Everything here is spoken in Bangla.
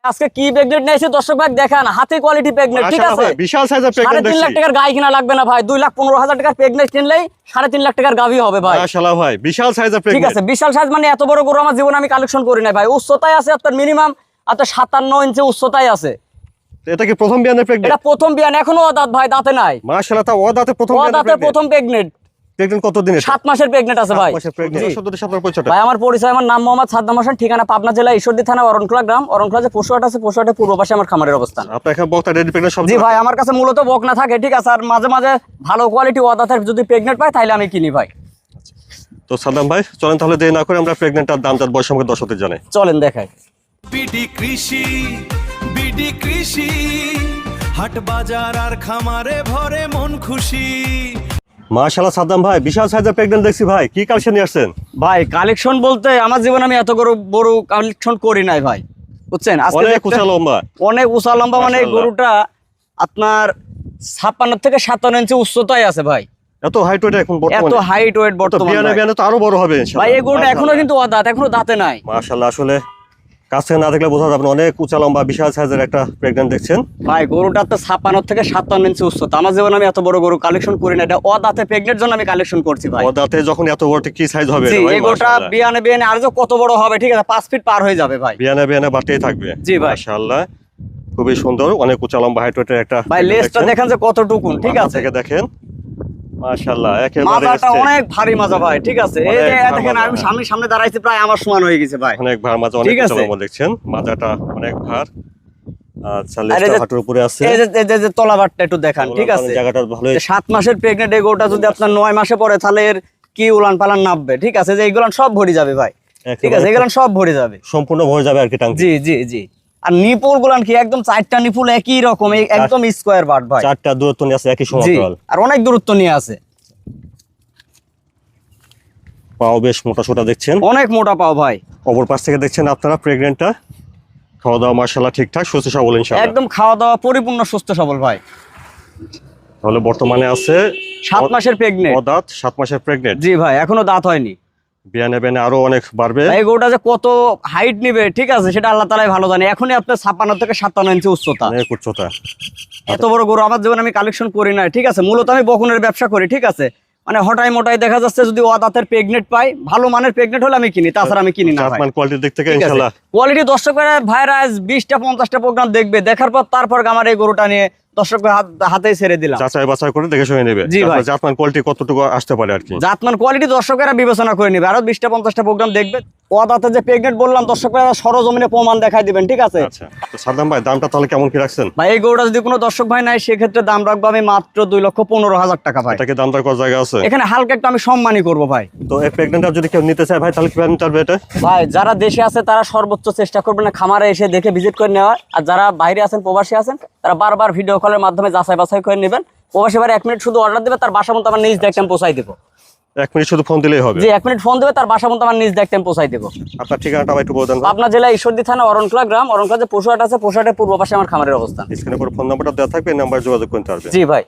আজকে কি প্রেগনেন্ট নিয়েছে দর্শক ভাই দেখান, হাতে কোয়ালিটি প্রেগনেন্ট, ঠিক আছে? বিশাল সাইজের প্রেগনেন্ট 3.5 লাখ টাকার গাই কিনা লাগবে না ভাই, 2,15,000 টাকার প্রেগনেন্ট কিনলেই 3.5 লাখ টাকার গাভী হবে ভাই। মাশাআল্লাহ ভাই, বিশাল সাইজের ঠিক প্রেগনেন্ট। আছে, বিশাল সাইজ মানে এত বড় গরু আমার জীবনে আমি কালেকশন করি নাই ভাই। উচ্চতায় আছে আপনার মিনিমাম আপনার 57 ইঞ্চি উচ্চতায় আছে। এটা কি প্রথম বিয়ানের প্রেগনেন্ট? এটা প্রথম বিয়ান, এখনো অদাঁত ভাই, দাঁতে নাই। মাশাআল্লাহ, তা ওদাতে প্রথম বিয়ানের অদাঁতে প্রথম প্রেগনেন্ট। প্রেগনেন্ট কত দিনের? 7 মাসের প্রেগনেন্ট আছে ভাই। 7 মাসের প্রেগনেন্ট। সদরে আপনার পরিচয়টা? ভাই আমার পরিচয়, আমার নাম মোহাম্মদ সাদ্দাম হোসেন, ঠিকানা পাবনা জেলা ঈশ্বরদী থানা অরণখোলা গ্রাম। অরণখোলা যে পশুহাট আছে, পশুহাটের পূর্ব পাশে আমার খামারের অবস্থান। আপনার এখানে বকটা রেডি প্রেগনেন্ট সব? জি ভাই, আমার কাছে মূলত বকনা থাকে, ঠিক আছে? আর মাঝে মাঝে ভালো কোয়ালিটি অদাঁতের যদি প্রেগনেন্ট পাই তাহলে আমি কিনি ভাই। তো সাদ্দাম ভাই চলেন তাহলে দেরি না করে আমরা প্রেগনেন্টটার দাম তার বয়স সম্পর্কে দর্শকদের জানাই। চলেন দেখাই। বিডি কৃষি হাট বাজার আর খামারে ভরে মন খুশি। মাশাআল্লাহ সাদ্দাম ভাই, বিশাল সাইজের প্রেগনেন্ট দেখছি ভাই, কি কালেকশন নিয়ে আসছেন? ভাই কালেকশন বলতে আমার জীবনে আমি এত বড় কালেকশন করি নাই ভাই, বুঝছেন? আজকে অনেক উঁচা লম্বা। অনেক উঁচা লম্বা, মানে এই মাশাআল্লাহ। গরুটা আপনার 56 থেকে 57 ইঞ্চি উচ্চতায় আছে ভাই। এত হাইট ওয়েট এখন এত বর্তমানে? হাইট ওয়েট তো বর্তমানে বিয়ানে ভাই। বিয়ানে তো আরো বড় হবে ভাই ইনশাআল্লাহ। এই গরুটা এখনো কিন্তু অদাঁত, এখনো দাঁতে নাই। মাশাআল্লাহ, আসলে কাছ থেকে না দেখলে বোঝা যাবে না, অনেক উঁচা লম্বা বিশাল সাইজের একটা প্রেগনেন্ট দেখছেন ভাই গরুটা তো 56 থেকে 57 ইঞ্চি উচ্চতা। আমার জীবনে আমি এত বড় গরু কালেকশন করি না, এটা অদাঁতে প্রেগনেন্ট জন্য আমি কালেকশন করছি ভাই। ওদাতে যখন এত বড় কি সাইজ হবে জি, ভাই? এই গরুটা মাশাআল্লাহ, বিয়ানে বিয়ানে আর যে কত বড় হবে, ঠিক আছে? 5 ফিট পার হয়ে যাবে ভাই। বিয়ানে বিয়ানে বাড়তেই থাকবে। জি ভাই। মাশাআল্লাহ, খুবই সুন্দর, অনেক উঁচা লম্বা হাইট ওয়েটের একটা ভাই প্রেগনেন্ট লেজটা দেখছেন। দেখেন যে কতটুকুন, ঠিক মাথা আছে? থেকে দেখেন, মাশাআল্লাহ একেবারে মাজাটা straight। অনেক ভারী মাজা ভাই, ঠিক আছে? এই অনেক যে ভার দেখেন মাজা, আমি হ্যাঁ। সামনে দাঁড়াইছি, প্রায় আমার সমান হয়ে গেছে ভাই। অনেক ভার মাজা, অনেক ঠিক উঁচা আছে। লম্বা দেখছেন, মাজাটা অনেক ভার। আচ্ছা, আর এই লেজটা যে- হাঁটুর উপরে আছে। এই যে তলাবারটা একটু দেখান, ঠিক আছে? জায়গাটা ভালোই। 7 মাসের প্রেগনেন্ট এই গরুটা যদি আপনার 9 মাসে পরে তাহলে এর কি উলান পালান নামবে, ঠিক আছে? যে এইগুলান সব ভরে যাবে ভাই, ঠিক আছে? এগুলান সব ভরে যাবে। সম্পূর্ণ ভরে যাবে আর কি টাঙ্কি। জি জি জি। আর নিপুল গুলান কি একদম 4টা নিপুল একই রকম, একদম স্কোয়ার বাট ভাই। চারটা দূরত্ব নিয়ে আছে একই জি, সমান্তরাল। আর অনেক দূরত্ব নিয়ে আছে। পাও বেশ মোটা সোটা দেখছেন। অনেক মোটা পাও ভাই, অপর পাশ থেকে দেখছেন আপনারা প্রেগনেন্টটা, খাওয়া দাওয়া মাশাআল্লাহ ঠিকঠাক, সুস্থ সবল ইনশাআল্লাহ। একদম খাওয়া দাওয়া পরিপূর্ণ সুস্থ সবল ভাই। তাহলে বর্তমানে আছে 7 মাসের প্রেগনেন্ট। অদাঁত, 7 মাসের প্রেগনেন্ট। জি ভাই, এখনো দাঁত হয়নি। বিয়ানে বিয়ানে আরো অনেক বাড়বে। ভাই এই গরুটা যে কত হাইট নিবে, ঠিক আছে? সেটা আল্লাহ তাআলাই ভালো জানে। এখনই আপনার 56 থেকে 57 ইঞ্চি উচ্চতা। অনেক উচ্চতা। এত বড় গরু আমার জীবনে আমি কালেকশন করি না, ঠিক আছে? মূলত আমি বকনের ব্যবসা করি, ঠিক আছে? মানে হটাই মোটাই দেখা যাচ্ছে যদি অদাঁতের প্রেগনেন্ট পাই, ভালো মানের প্রেগনেন্ট হলে আমি কিনি, তাছাড়া আমি কিনি না ভাই। জাতমান কোয়ালিটির দিক থেকে ইনশাআল্লাহ কোয়ালিটি দর্শকের ভাইরা 20টা 50টা প্রোগ্রাম দেখবে, দেখার পর তারপর আমার এই গরুটা নিয়ে দর্শকের হাতেই ছেড়ে দিলাম। যাচাই বাছাই করে দেখে শুনে নেবে। জি ভাই। জাতমান কোয়ালিটি কতটুকু আসতে পারে আর কি। জাতমান কোয়ালিটি দর্শকেরা বিবেচনা করে নেবে, আরো 20টা 50টা প্রোগ্রাম দেখবে। অদাঁতে যে প্রেগনেন্ট বললাম, দর্শকেরা সরজমিনে প্রমাণ দেখাই দিবেন, ঠিক আছে? আচ্ছা, তো সাদ্দাম ভাই দামটা তাহলে কেমন কি রাখছেন? ভাই এই গরুটা যদি কোনো দর্শক ভাই নাই, সেক্ষেত্রে দাম রাখবো আমি মাত্র 2,15,000 টাকা ভাই। এটাকে দাম দর করার জায়গা আছে? এখানে হালকা একটু আমি সম্মানই করবো ভাই। তো এই প্রেগনেন্টটা যদি কেউ নিতে চায় ভাই তাহলে কিভাবে নিতে পারবে এটা? ভাই যারা দেশে আছে তারা সর্বোচ্চ চেষ্টা করবেন খামারে এসে দেখে ভিজিট করে নেওয়া, আর যারা বাইরে আছেন, প্রবাসী আছেন, তারা বারবার ভিডিও কলের মাধ্যমে যাচাই বাছাই করে নেবেন। প্রবাসী ভাই 1 মিনিট শুধু অর্ডার দেবে, তার বাসা মতো আমার নিজ দেখতে আমি পৌঁছাই দেবো। 1 মিনিট শুধু ফোন দিলেই হবে? যে 1 মিনিট ফোন দেবে, তার বাসা মতো আমার নিজ দেখতে আমি পৌঁছাই দেবো। আপনার ঠিকানাটা ভাই একটু বলে দেন। পাবনা জেলা ঈশ্বরদী থানা অরণখোলা গ্রাম। অরণখোলা যে পশুহাট আছে, পশুহাটের পূর্ব পাশে আমার খামারের অবস্থান। স্ক্রিনে পর ফোন নাম্বারটা দেওয়া থাকবে, এই নাম্বারে যোগাযোগ করতে পারবেন। জি ভাই।